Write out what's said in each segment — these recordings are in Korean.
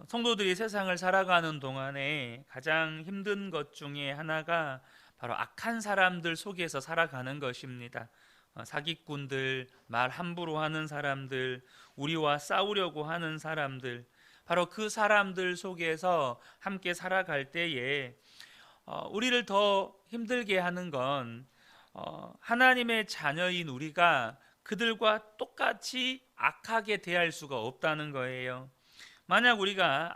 성도들이 세상을 살아가는 동안에 가장 힘든 것 중에 하나가 바로 악한 사람들 속에서 살아가는 것입니다. 사기꾼들, 말 함부로 하는 사람들, 우리와 싸우려고 하는 사람들, 바로 그 사람들 속에서 함께 살아갈 때에 우리를 더 힘들게 하는 건 하나님의 자녀인 우리가 그들과 똑같이 악하게 대할 수가 없다는 거예요. 만약 우리가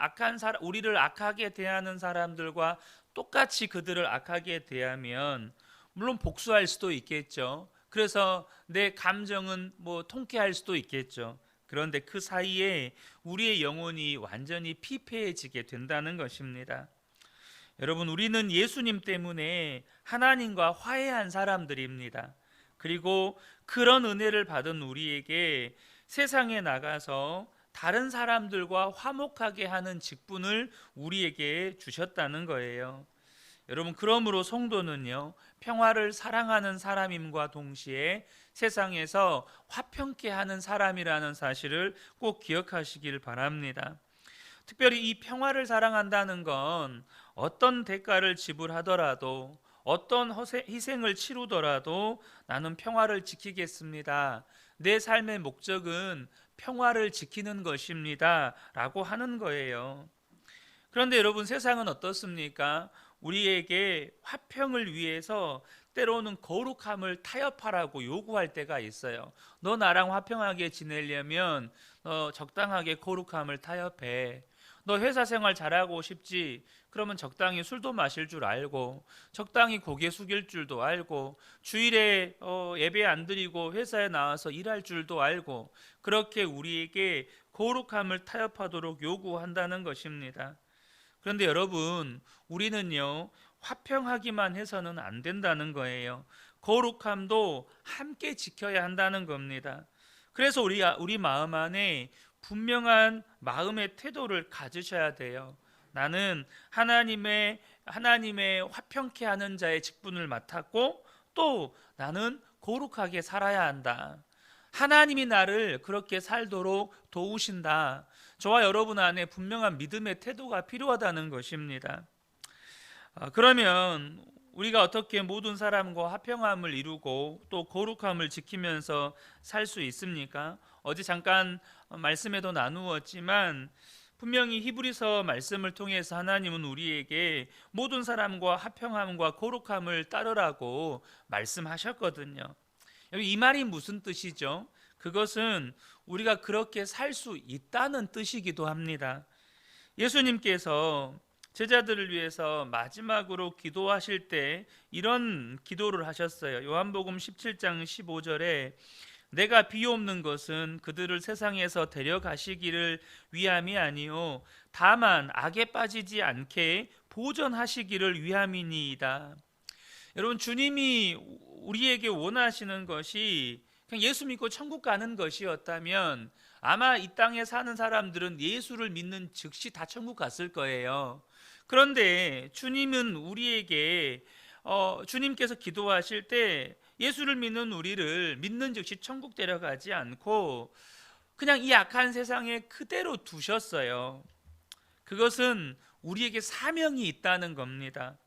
우리를 악하게 대하는 사람들과 똑같이 그들을 악하게 대하면 물론 복수할 수도 있겠죠. 그래서 내 감정은 통쾌할 수도 있겠죠. 그런데 그 사이에 우리의 영혼이 완전히 피폐해지게 된다는 것입니다. 여러분, 우리는 예수님 때문에 하나님과 화해한 사람들입니다. 그리고 그런 은혜를 받은 우리에게 세상에 나가서 다른 사람들과 화목하게 하는 직분을 우리에게 주셨다는 거예요. 여러분, 그러므로 성도는요, 평화를 사랑하는 사람임과 동시에 세상에서 화평케 하는 사람이라는 사실을 꼭 기억하시길 바랍니다. 특별히 이 평화를 사랑한다는 건 어떤 대가를 지불하더라도, 어떤 희생을 치르더라도 나는 평화를 지키겠습니다, 내 삶의 목적은 평화를 지키는 것입니다 라고 하는 거예요. 그런데 여러분, 세상은 어떻습니까? 우리에게 화평을 위해서 때로는 거룩함을 타협하라고 요구할 때가 있어요. 너 나랑 화평하게 지내려면 적당하게 거룩함을 타협해. 너 회사 생활 잘하고 싶지? 그러면 적당히 술도 마실 줄 알고, 적당히 고개 숙일 줄도 알고, 주일에 예배 안 드리고 회사에 나와서 일할 줄도 알고, 그렇게 우리에게 거룩함을 타협하도록 요구한다는 것입니다. 그런데 여러분, 우리는요, 화평하기만 해서는 안 된다는 거예요. 거룩함도 함께 지켜야 한다는 겁니다. 그래서 우리 마음 안에 분명한 마음의 태도를 가지셔야 돼요. 나는 하나님의 화평케 하는 자의 직분을 맡았고, 또 나는 거룩하게 살아야 한다. 하나님이 나를 그렇게 살도록 도우신다. 저와 여러분 안에 분명한 믿음의 태도가 필요하다는 것입니다. 그러면 우리가 어떻게 모든 사람과 화평함을 이루고 또 거룩함을 지키면서 살 수 있습니까? 어제 잠깐 말씀에도 나누었지만 분명히 히브리서 말씀을 통해서 하나님은 우리에게 모든 사람과 화평함과 거룩함을 따르라고 말씀하셨거든요. 이 말이 무슨 뜻이죠? 그것은 우리가 그렇게 살 수 있다는 뜻이기도 합니다. 예수님께서 제자들을 위해서 마지막으로 기도하실 때 이런 기도를 하셨어요. 요한복음 17장 15절에 내가 비옵는 것은 그들을 세상에서 데려가시기를 위함이 아니요 다만 악에 빠지지 않게 보전하시기를 위함이니이다. 여러분, 주님이 우리에게 원하시는 것이 그냥 예수 믿고 천국 가는 것이었다면 아마 이 땅에 사는 사람들은 예수를 믿는 즉시 다 천국 갔을 거예요. 그런데 주님은 우리에게 주님께서 기도하실 때 예수를 믿는 우리를 믿는 즉시 천국 데려가지 않고 그냥 이 악한 세상에 그대로 두셨어요. 그것은 우리에게 사명이 있다는 겁니다.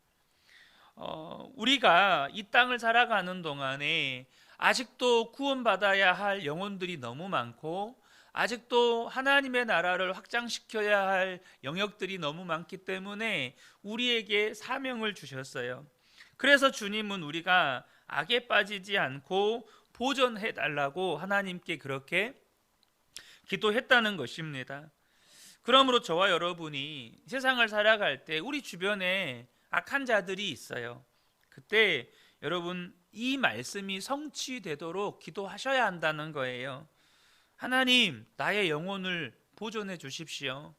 우리가 이 땅을 살아가는 동안에 아직도 구원받아야 할 영혼들이 너무 많고 아직도 하나님의 나라를 확장시켜야 할 영역들이 너무 많기 때문에 우리에게 사명을 주셨어요. 그래서 주님은 우리가 악에 빠지지 않고 보존해 달라고 하나님께 그렇게 기도했다는 것입니다. 그러므로 저와 여러분이 세상을 살아갈 때 우리 주변에 악한 자들이 있어요. 그때 여러분, 이 말씀이 성취되도록 기도하셔야 한다는 거예요. 하나님, 나의 영혼을 보존해 주십시오.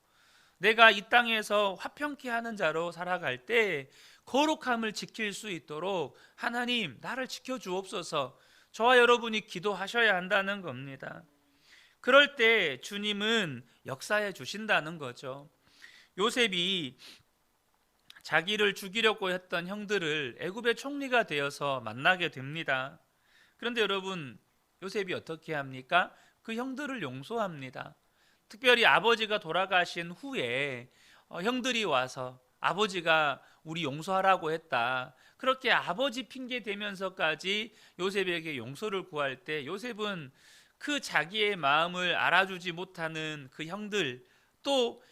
내가 이 땅에서 화평케 하는 자로 살아갈 때 거룩함을 지킬 수 있도록 하나님, 나를 지켜 주옵소서. 저와 여러분이 기도하셔야 한다는 겁니다. 그럴 때 주님은 역사해 주신다는 거죠. 요셉이 자기를 죽이려고 했던 형들을 애굽의 총리가 되어서 만나게 됩니다. 그런데 여러분, 요셉이 어떻게 합니까? 그 형들을 용서합니다. 특별히 아버지가 돌아가신 후에 형들이 와서 아버지가 우리 용서하라고 했다, 그렇게 아버지 핑계 대면서까지 요셉에게 용서를 구할 때, 요셉은 그 자기의 마음을 알아주지 못하는 그 형들, 또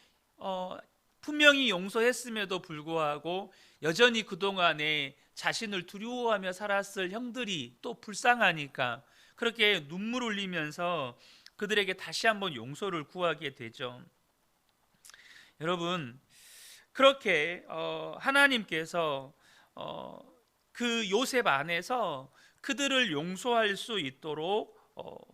분명히 용서했음에도 불구하고 여전히 그동안에 자신을 두려워하며 살았을 형들이 또 불쌍하니까 그렇게 눈물 흘리면서 그들에게 다시 한번 용서를 구하게 되죠. 여러분, 그렇게 하나님께서 그 요셉 안에서 그들을 용서할 수 있도록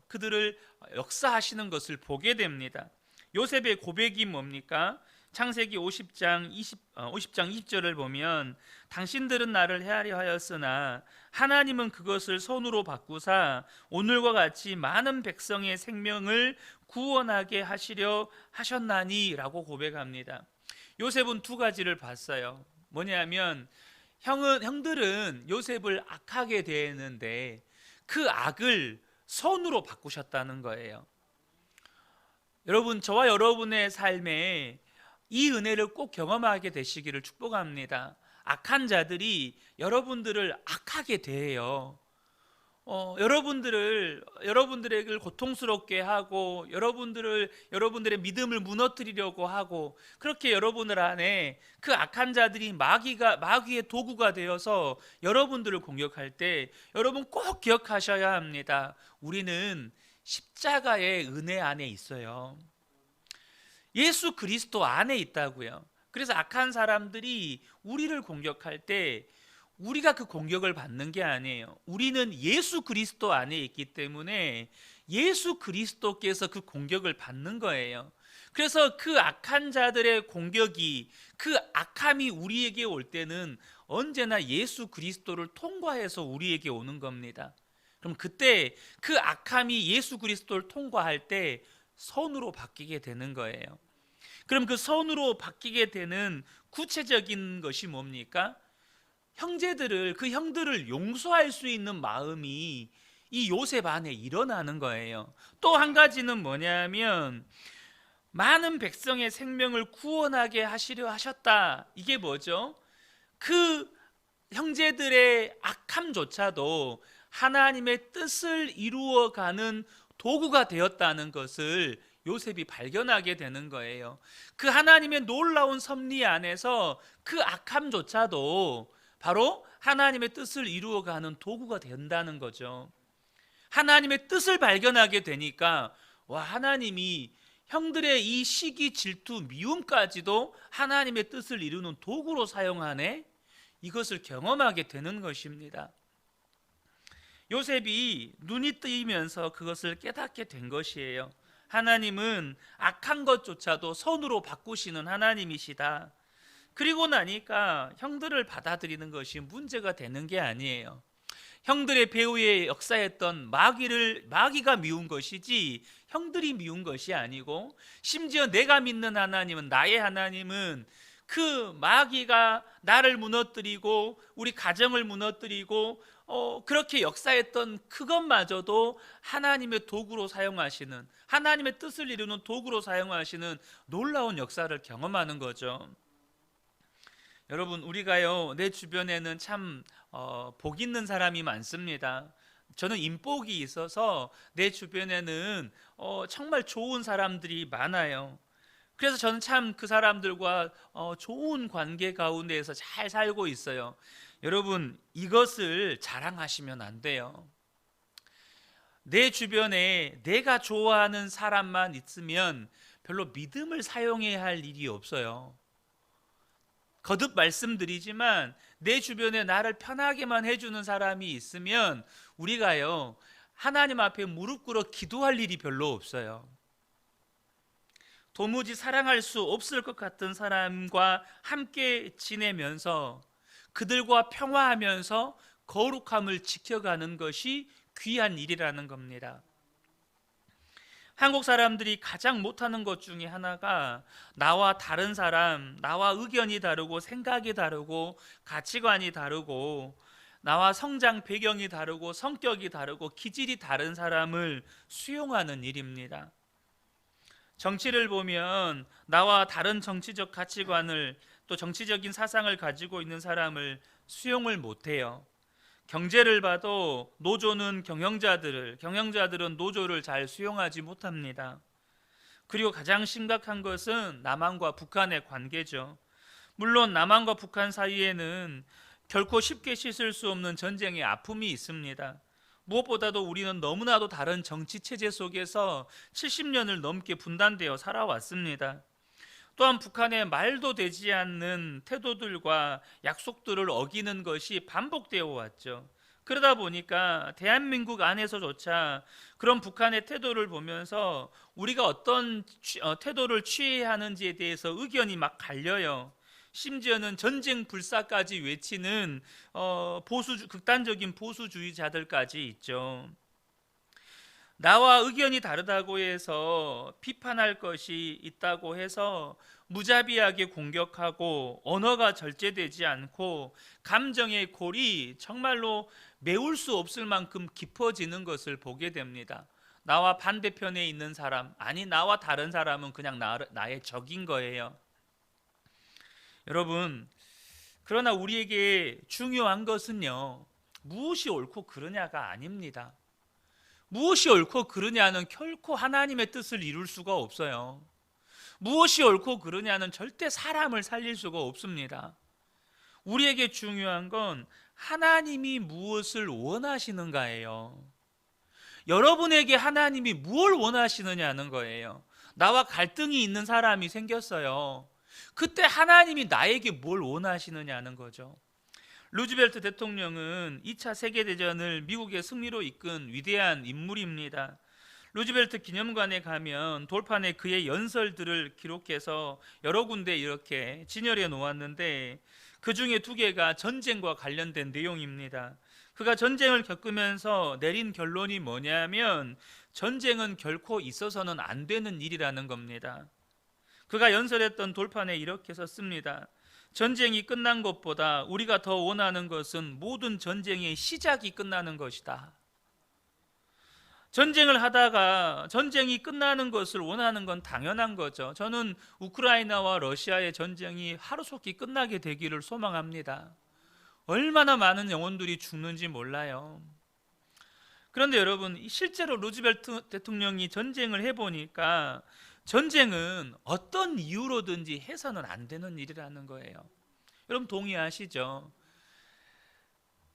그들을 역사하시는 것을 보게 됩니다. 요셉의 고백이 뭡니까? 창세기 50장 20절을 보면, 당신들은 나를 헤아려 하였으나 하나님은 그것을 선으로 바꾸사 오늘과 같이 많은 백성의 생명을 구원하게 하시려 하셨나니 라고 고백합니다. 요셉은 두 가지를 봤어요. 뭐냐면 형들은 요셉을 악하게 대했는데 그 악을 선으로 바꾸셨다는 거예요. 여러분, 저와 여러분의 삶에 이 은혜를 꼭 경험하게 되시기를 축복합니다. 악한 자들이 여러분들을 악하게 대해요. 여러분들에게 고통스럽게 하고 여러분들의 믿음을 무너뜨리려고 하고, 그렇게 여러분들 안에 그 악한 자들이 마귀의 도구가 되어서 여러분들을 공격할 때 여러분 꼭 기억하셔야 합니다. 우리는 십자가의 은혜 안에 있어요. 예수 그리스도 안에 있다고요. 그래서 악한 사람들이 우리를 공격할 때 우리가 그 공격을 받는 게 아니에요. 우리는 예수 그리스도 안에 있기 때문에 예수 그리스도께서 그 공격을 받는 거예요. 그래서 그 악한 자들의 공격이, 그 악함이 우리에게 올 때는 언제나 예수 그리스도를 통과해서 우리에게 오는 겁니다. 그럼 그때 그 악함이 예수 그리스도를 통과할 때 선으로 바뀌게 되는 거예요. 그럼 그 선으로 바뀌게 되는 구체적인 것이 뭡니까? 그 형들을 용서할 수 있는 마음이 이 요셉 안에 일어나는 거예요. 또 한 가지는 뭐냐면 많은 백성의 생명을 구원하게 하시려 하셨다. 이게 뭐죠? 그 형제들의 악함조차도 하나님의 뜻을 이루어가는 도구가 되었다는 것을 요셉이 발견하게 되는 거예요. 그 하나님의 놀라운 섭리 안에서 그 악함조차도 바로 하나님의 뜻을 이루어가는 도구가 된다는 거죠. 하나님의 뜻을 발견하게 되니까, 와, 하나님이 형들의 이 시기, 질투, 미움까지도 하나님의 뜻을 이루는 도구로 사용하네? 이것을 경험하게 되는 것입니다. 요셉이 눈이 뜨이면서 그것을 깨닫게 된 것이에요. 하나님은 악한 것조차도 선으로 바꾸시는 하나님이시다. 그리고 나니까 형들을 받아들이는 것이 문제가 되는 게 아니에요. 형들의 배후에 역사했던 마귀가 미운 것이지 형들이 미운 것이 아니고, 심지어 내가 믿는 하나님은, 나의 하나님은 그 마귀가 나를 무너뜨리고 우리 가정을 무너뜨리고 그렇게 역사했던 그것마저도 하나님의 도구로 사용하시는, 하나님의 뜻을 이루는 도구로 사용하시는 놀라운 역사를 경험하는 거죠. 여러분, 우리가요, 내 주변에는 참 복 있는 사람이 많습니다. 저는 인복이 있어서 내 주변에는 정말 좋은 사람들이 많아요. 그래서 저는 참 그 사람들과 좋은 관계 가운데에서 잘 살고 있어요. 여러분, 이것을 자랑하시면 안 돼요. 내 주변에 내가 좋아하는 사람만 있으면 별로 믿음을 사용해야 할 일이 없어요. 거듭 말씀드리지만 내 주변에 나를 편하게만 해주는 사람이 있으면 우리가요, 하나님 앞에 무릎 꿇어 기도할 일이 별로 없어요. 도무지 사랑할 수 없을 것 같은 사람과 함께 지내면서 그들과 평화하면서 거룩함을 지켜가는 것이 귀한 일이라는 겁니다. 한국 사람들이 가장 못하는 것 중에 하나가 나와 다른 사람, 나와 의견이 다르고 생각이 다르고 가치관이 다르고 나와 성장 배경이 다르고 성격이 다르고 기질이 다른 사람을 수용하는 일입니다. 정치를 보면 나와 다른 정치적 가치관을 또 정치적인 사상을 가지고 있는 사람을 수용을 못해요. 경제를 봐도 노조는 경영자들은 노조를 잘 수용하지 못합니다. 그리고 가장 심각한 것은 남한과 북한의 관계죠. 물론 남한과 북한 사이에는 결코 쉽게 씻을 수 없는 전쟁의 아픔이 있습니다. 무엇보다도 우리는 너무나도 다른 정치 체제 속에서 70년을 넘게 분단되어 살아왔습니다. 또한 북한의 말도 되지 않는 태도들과 약속들을 어기는 것이 반복되어 왔죠. 그러다 보니까 대한민국 안에서조차 그런 북한의 태도를 보면서 우리가 어떤 태도를 취해야 하는지에 대해서 의견이 막 갈려요. 심지어는 전쟁 불사까지 외치는 극단적인 보수주의자들까지 있죠. 나와 의견이 다르다고 해서 비판할 것이 있다고 해서 무자비하게 공격하고 언어가 절제되지 않고 감정의 골이 정말로 메울 수 없을 만큼 깊어지는 것을 보게 됩니다. 나와 반대편에 있는 사람, 아니 나와 다른 사람은 그냥 나의 적인 거예요. 여러분, 그러나 우리에게 중요한 것은요, 무엇이 옳고 그르냐가 아닙니다. 무엇이 옳고 그르냐는 결코 하나님의 뜻을 이룰 수가 없어요. 무엇이 옳고 그르냐는 절대 사람을 살릴 수가 없습니다. 우리에게 중요한 건 하나님이 무엇을 원하시는가예요. 여러분에게 하나님이 무엇을 원하시느냐는 거예요. 나와 갈등이 있는 사람이 생겼어요. 그때 하나님이 나에게 뭘 원하시느냐는 거죠. 루즈벨트 대통령은 2차 세계대전을 미국의 승리로 이끈 위대한 인물입니다. 루즈벨트 기념관에 가면 돌판에 그의 연설들을 기록해서 여러 군데 이렇게 진열해 놓았는데 그 중에 2개가 전쟁과 관련된 내용입니다. 그가 전쟁을 겪으면서 내린 결론이 뭐냐면 전쟁은 결코 있어서는 안 되는 일이라는 겁니다. 그가 연설했던 돌판에 이렇게 썼습니다. 전쟁이 끝난 것보다 우리가 더 원하는 것은 모든 전쟁의 시작이 끝나는 것이다. 전쟁을 하다가 전쟁이 끝나는 것을 원하는 건 당연한 거죠. 저는 우크라이나와 러시아의 전쟁이 하루속히 끝나게 되기를 소망합니다. 얼마나 많은 영혼들이 죽는지 몰라요. 그런데 여러분, 실제로 루즈벨트 대통령이 전쟁을 해보니까 전쟁은 어떤 이유로든지 해서는 안 되는 일이라는 거예요. 여러분 동의하시죠?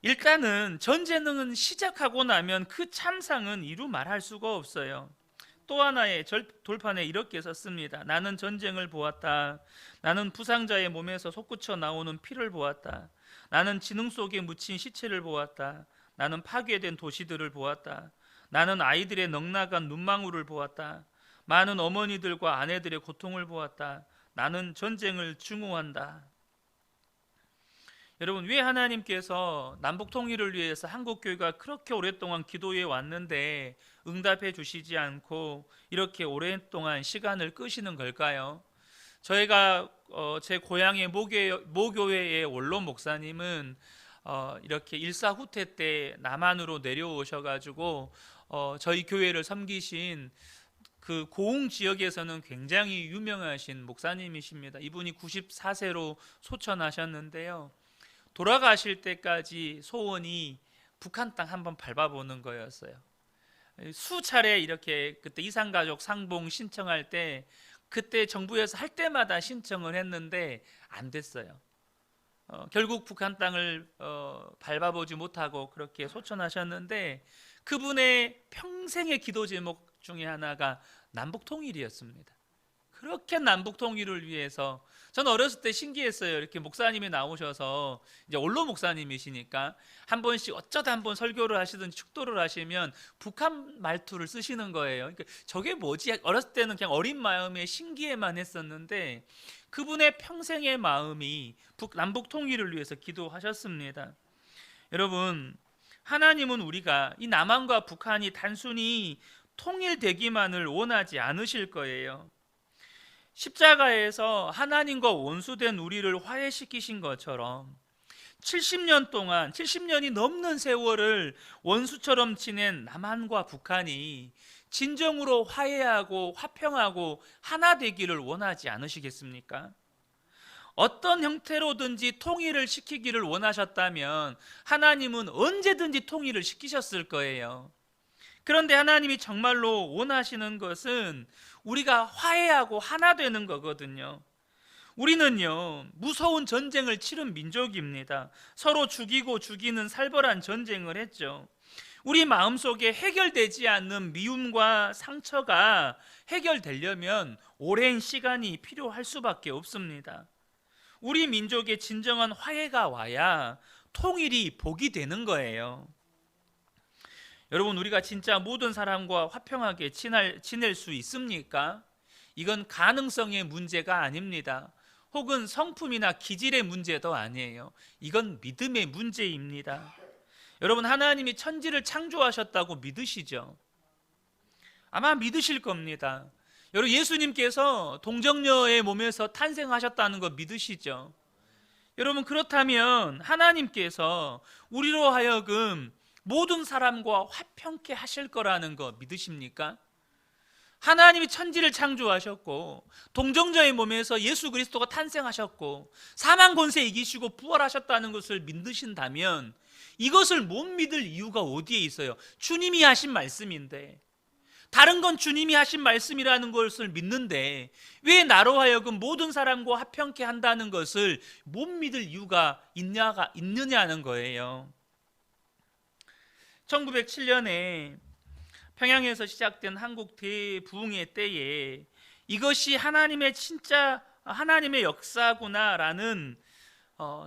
일단은 전쟁은 시작하고 나면 그 참상은 이루 말할 수가 없어요. 또 하나의 돌판에 이렇게 썼습니다. 나는 전쟁을 보았다. 나는 부상자의 몸에서 솟구쳐 나오는 피를 보았다. 나는 진흥 속에 묻힌 시체를 보았다. 나는 파괴된 도시들을 보았다. 나는 아이들의 넉나간 눈망울을 보았다. 많은 어머니들과 아내들의 고통을 보았다. 나는 전쟁을 증오한다. 여러분, 왜 하나님께서 남북 통일을 위해서 한국교회가 그렇게 오랫동안 기도해 왔는데 응답해 주시지 않고 이렇게 오랫동안 시간을 끄시는 걸까요? 저희가 제 고향의 모교회의 원로 목사님은 이렇게 일사후퇴 때 남한으로 내려오셔가지고 저희 교회를 섬기신 그 고흥 지역에서는 굉장히 유명하신 목사님이십니다. 이분이 94세로 소천하셨는데요. 돌아가실 때까지 소원이 북한 땅 한번 밟아보는 거였어요. 수차례 이렇게 그때 이산가족 상봉 신청할 때 그때 정부에서 할 때마다 신청을 했는데 안 됐어요. 결국 북한 땅을 밟아보지 못하고 그렇게 소천하셨는데 그분의 평생의 기도 제목 중에 하나가 남북 통일이었습니다. 그렇게 남북 통일을 위해서 저는 어렸을 때 신기했어요. 이렇게 목사님이 나오셔서 이제 원로 목사님이시니까 한 번씩 어쩌다 한 번 설교를 하시든지 축도를 하시면 북한 말투를 쓰시는 거예요. 그러니까 저게 뭐지? 어렸을 때는 그냥 어린 마음에 신기해만 했었는데 그분의 평생의 마음이 남북 통일을 위해서 기도하셨습니다. 여러분, 하나님은 우리가 이 남한과 북한이 단순히 통일되기만을 원하지 않으실 거예요. 십자가에서 하나님과 원수된 우리를 화해시키신 것처럼 70년이 넘는 세월을 원수처럼 지낸 남한과 북한이 진정으로 화해하고 화평하고 하나 되기를 원하지 않으시겠습니까? 어떤 형태로든지 통일을 시키기를 원하셨다면 하나님은 언제든지 통일을 시키셨을 거예요. 그런데 하나님이 정말로 원하시는 것은 우리가 화해하고 하나 되는 거거든요. 우리는요, 무서운 전쟁을 치른 민족입니다. 서로 죽이고 죽이는 살벌한 전쟁을 했죠. 우리 마음속에 해결되지 않는 미움과 상처가 해결되려면 오랜 시간이 필요할 수밖에 없습니다. 우리 민족의 진정한 화해가 와야 통일이 복이 되는 거예요. 여러분, 우리가 진짜 모든 사람과 화평하게 지낼 수 있습니까? 이건 가능성의 문제가 아닙니다. 혹은 성품이나 기질의 문제도 아니에요. 이건 믿음의 문제입니다. 여러분, 하나님이 천지를 창조하셨다고 믿으시죠? 아마 믿으실 겁니다. 여러분, 예수님께서 동정녀의 몸에서 탄생하셨다는 거 믿으시죠? 여러분, 그렇다면 하나님께서 우리로 하여금 모든 사람과 화평케 하실 거라는 거 믿으십니까? 하나님이 천지를 창조하셨고 동정녀의 몸에서 예수 그리스도가 탄생하셨고 사망 권세 이기시고 부활하셨다는 것을 믿으신다면 이것을 못 믿을 이유가 어디에 있어요? 주님이 하신 말씀인데, 다른 건 주님이 하신 말씀이라는 것을 믿는데 왜 나로 하여금 모든 사람과 화평케 한다는 것을 못 믿을 이유가 있느냐는 거예요. 1907년에 평양에서 시작된 한국 대부흥의 때에 이것이 하나님의 역사구나라는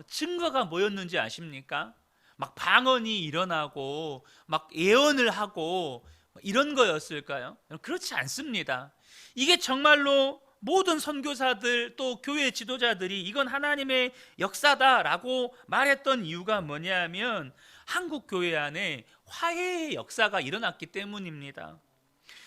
증거가 뭐였는지 아십니까? 막 방언이 일어나고 막 예언을 하고 이런 거였을까요? 그렇지 않습니다. 이게 정말로 모든 선교사들 또 교회 지도자들이 이건 하나님의 역사다라고 말했던 이유가 뭐냐면 한국 교회 안에 화해의 역사가 일어났기 때문입니다.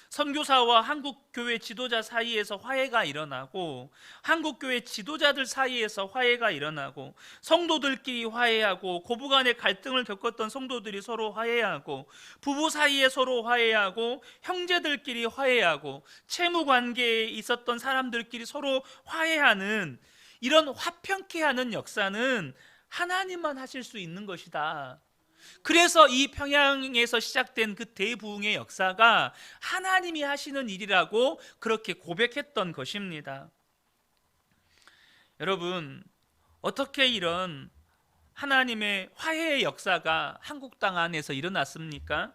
선교사와 한국 교회 지도자 사이에서 화해가 일어나고 한국 교회 지도자들 사이에서 화해가 일어나고 성도들끼리 화해하고 고부간의 갈등을 겪었던 성도들이 서로 화해하고 부부 사이에 서로 화해하고 형제들끼리 화해하고 채무 관계에 있었던 사람들끼리 서로 화해하는 이런 화평케 하는 역사는 하나님만 하실 수 있는 것이다. 그래서 이 평양에서 시작된 그 대부흥의 역사가 하나님이 하시는 일이라고 그렇게 고백했던 것입니다. 여러분, 어떻게 이런 하나님의 화해의 역사가 한국 땅 안에서 일어났습니까?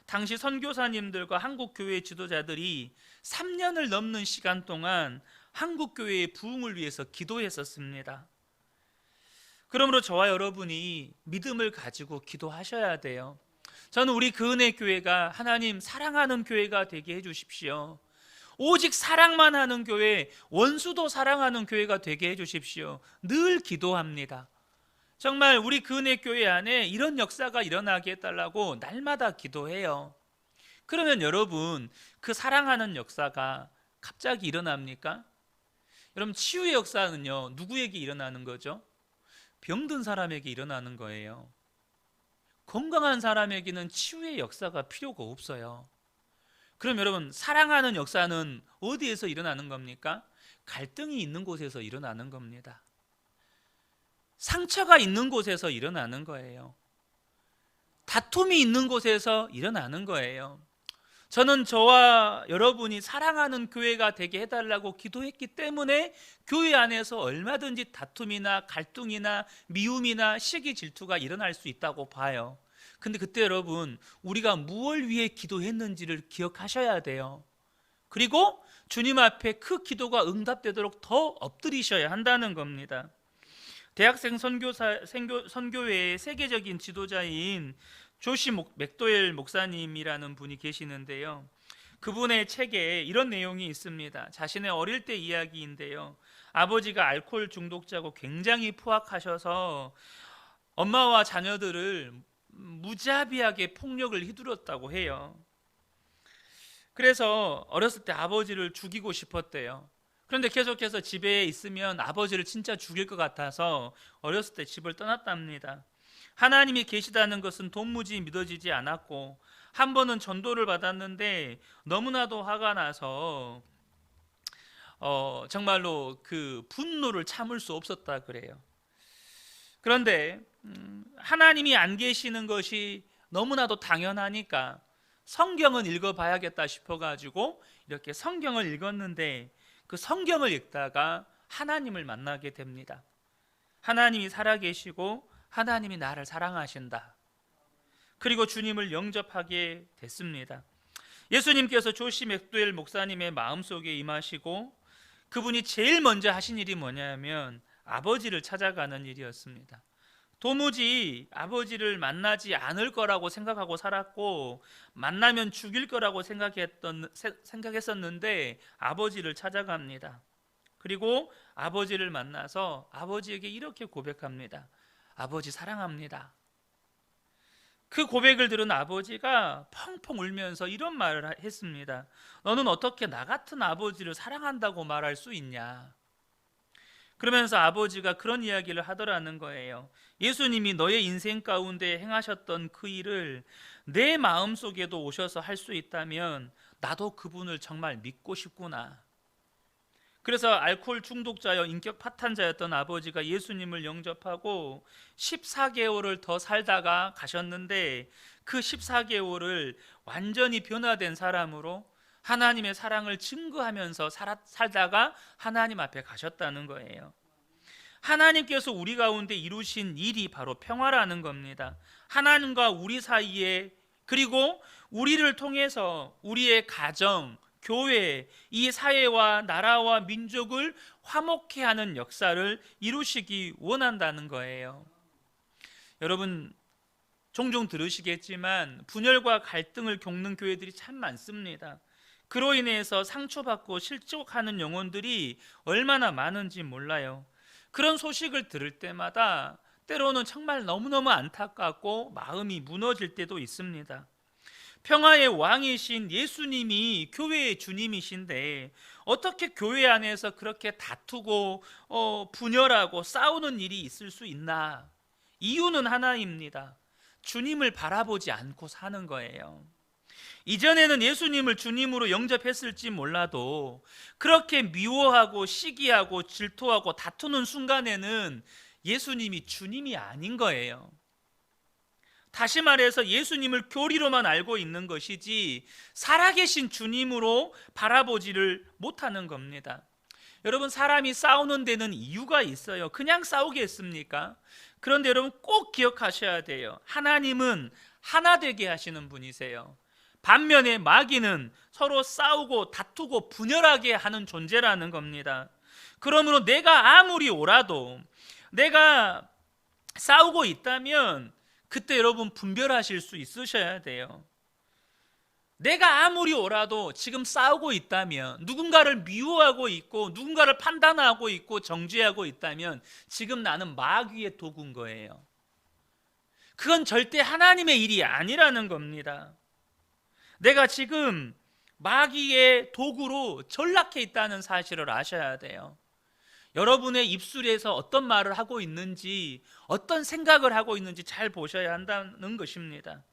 당시 선교사님들과 한국 교회 지도자들이 3년을 넘는 시간 동안 한국 교회의 부흥을 위해서 기도했었습니다. 그러므로 저와 여러분이 믿음을 가지고 기도하셔야 돼요. 저는 우리 그은혜 교회가 하나님 사랑하는 교회가 되게 해주십시오. 오직 사랑만 하는 교회, 원수도 사랑하는 교회가 되게 해주십시오. 늘 기도합니다. 정말 우리 그은혜 교회 안에 이런 역사가 일어나게 해달라고 날마다 기도해요. 그러면 여러분, 그 사랑하는 역사가 갑자기 일어납니까? 여러분, 치유의 역사는요, 누구에게 일어나는 거죠? 병든 사람에게 일어나는 거예요. 건강한 사람에게는 치유의 역사가 필요가 없어요. 그럼 여러분, 사랑하는 역사는 어디에서 일어나는 겁니까? 갈등이 있는 곳에서 일어나는 겁니다. 상처가 있는 곳에서 일어나는 거예요. 다툼이 있는 곳에서 일어나는 거예요. 저는 저와 여러분이 사랑하는 교회가 되게 해달라고 기도했기 때문에 교회 안에서 얼마든지 다툼이나 갈등이나 미움이나 시기 질투가 일어날 수 있다고 봐요. 근데 그때 여러분, 우리가 무엇을 위해 기도했는지를 기억하셔야 돼요. 그리고 주님 앞에 그 기도가 응답되도록 더 엎드리셔야 한다는 겁니다. 대학생 선교회의 세계적인 지도자인 조시 맥도웰 목사님이라는 분이 계시는데요. 그분의 책에 이런 내용이 있습니다. 자신의 어릴 때 이야기인데요. 아버지가 알코올 중독자고 굉장히 포악하셔서 엄마와 자녀들을 무자비하게 폭력을 휘두르었다고 해요. 그래서 어렸을 때 아버지를 죽이고 싶었대요. 그런데 계속해서 집에 있으면 아버지를 진짜 죽일 것 같아서 어렸을 때 집을 떠났답니다. 하나님이 계시다는 것은 도무지 믿어지지 않았고 한 번은 전도를 받았는데 너무나도 화가 나서 정말로 그 분노를 참을 수 없었다 그래요. 그런데 하나님이 안 계시는 것이 너무나도 당연하니까 성경은 읽어봐야겠다 싶어가지고 이렇게 성경을 읽었는데, 그 성경을 읽다가 하나님을 만나게 됩니다. 하나님이 살아계시고 하나님이 나를 사랑하신다. 그리고 주님을 영접하게 됐습니다. 예수님께서 조시 맥두엘 목사님의 마음속에 임하시고 그분이 제일 먼저 하신 일이 뭐냐면 아버지를 찾아가는 일이었습니다. 도무지 아버지를 만나지 않을 거라고 생각하고 살았고 만나면 죽일 거라고 생각했었는데 아버지를 찾아갑니다. 그리고 아버지를 만나서 아버지에게 이렇게 고백합니다. 아버지 사랑합니다. 그 고백을 들은 아버지가 펑펑 울면서 이런 말을 했습니다. 너는 어떻게 나 같은 아버지를 사랑한다고 말할 수 있냐? 그러면서 아버지가 그런 이야기를 하더라는 거예요. 예수님이 너의 인생 가운데 행하셨던 그 일을 내 마음속에도 오셔서 할 수 있다면 나도 그분을 정말 믿고 싶구나. 그래서 알코올 중독자여 인격 파탄자였던 아버지가 예수님을 영접하고 14개월을 더 살다가 가셨는데 그 14개월을 완전히 변화된 사람으로 하나님의 사랑을 증거하면서 살다가 하나님 앞에 가셨다는 거예요. 하나님께서 우리 가운데 이루신 일이 바로 평화라는 겁니다. 하나님과 우리 사이에, 그리고 우리를 통해서 우리의 가정, 교회, 이 사회와 나라와 민족을 화목케 하는 역사를 이루시기 원한다는 거예요. 여러분, 종종 들으시겠지만 분열과 갈등을 겪는 교회들이 참 많습니다. 그로 인해서 상처받고 실족하는 영혼들이 얼마나 많은지 몰라요. 그런 소식을 들을 때마다 때로는 정말 너무너무 안타깝고 마음이 무너질 때도 있습니다. 평화의 왕이신 예수님이 교회의 주님이신데 어떻게 교회 안에서 그렇게 다투고 분열하고 싸우는 일이 있을 수 있나? 이유는 하나입니다. 주님을 바라보지 않고 사는 거예요. 이전에는 예수님을 주님으로 영접했을지 몰라도 그렇게 미워하고 시기하고 질투하고 다투는 순간에는 예수님이 주님이 아닌 거예요. 다시 말해서 예수님을 교리로만 알고 있는 것이지 살아계신 주님으로 바라보지를 못하는 겁니다. 여러분, 사람이 싸우는 데는 이유가 있어요. 그냥 싸우겠습니까? 그런데 여러분 꼭 기억하셔야 돼요. 하나님은 하나 되게 하시는 분이세요. 반면에 마귀는 서로 싸우고 다투고 분열하게 하는 존재라는 겁니다. 그러므로 내가 아무리 옳아도, 내가 싸우고 있다면 그때 여러분 분별하실 수 있으셔야 돼요. 내가 아무리 옳아도 지금 싸우고 있다면, 누군가를 미워하고 있고 누군가를 판단하고 있고 정죄하고 있다면 지금 나는 마귀의 도구인 거예요. 그건 절대 하나님의 일이 아니라는 겁니다. 내가 지금 마귀의 도구로 전락해 있다는 사실을 아셔야 돼요. 여러분의 입술에서 어떤 말을 하고 있는지, 어떤 생각을 하고 있는지 잘 보셔야 한다는 것입니다.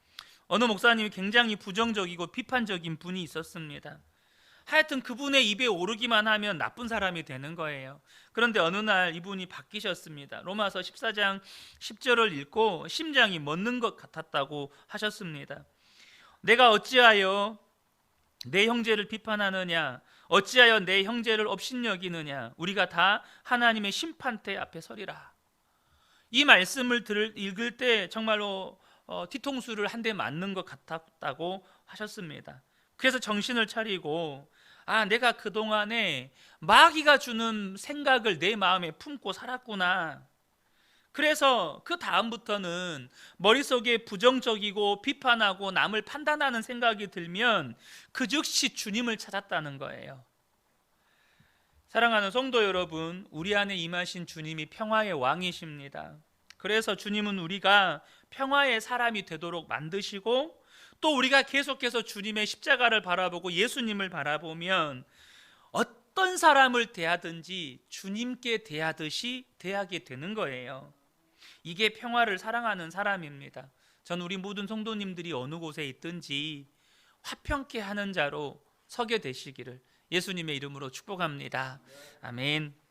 어느 목사님이 굉장히 부정적이고 비판적인 분이 있었습니다. 하여튼 그분의 입에 오르기만 하면 나쁜 사람이 되는 거예요. 그런데 어느 날 이분이 바뀌셨습니다. 로마서 14장 10절을 읽고 심장이 멎는 것 같았다고 하셨습니다. 내가 어찌하여 내 형제를 비판하느냐? 어찌하여 내 형제를 업신여기느냐? 우리가 다 하나님의 심판대 앞에 서리라. 이 말씀을 읽을 때 정말로 뒤통수를 한 대 맞는 것 같았다고 하셨습니다. 그래서 정신을 차리고, 내가 그동안에 마귀가 주는 생각을 내 마음에 품고 살았구나. 그래서 그 다음부터는 머릿속에 부정적이고 비판하고 남을 판단하는 생각이 들면 그 즉시 주님을 찾았다는 거예요. 사랑하는 성도 여러분, 우리 안에 임하신 주님이 평화의 왕이십니다. 그래서 주님은 우리가 평화의 사람이 되도록 만드시고, 또 우리가 계속해서 주님의 십자가를 바라보고 예수님을 바라보면 어떤 사람을 대하든지 주님께 대하듯이 대하게 되는 거예요. 이게 평화를 사랑하는 사람입니다. 전 우리 모든 성도님들이 어느 곳에 있든지 화평케 하는 자로 서게 되시기를 예수님의 이름으로 축복합니다. 아멘.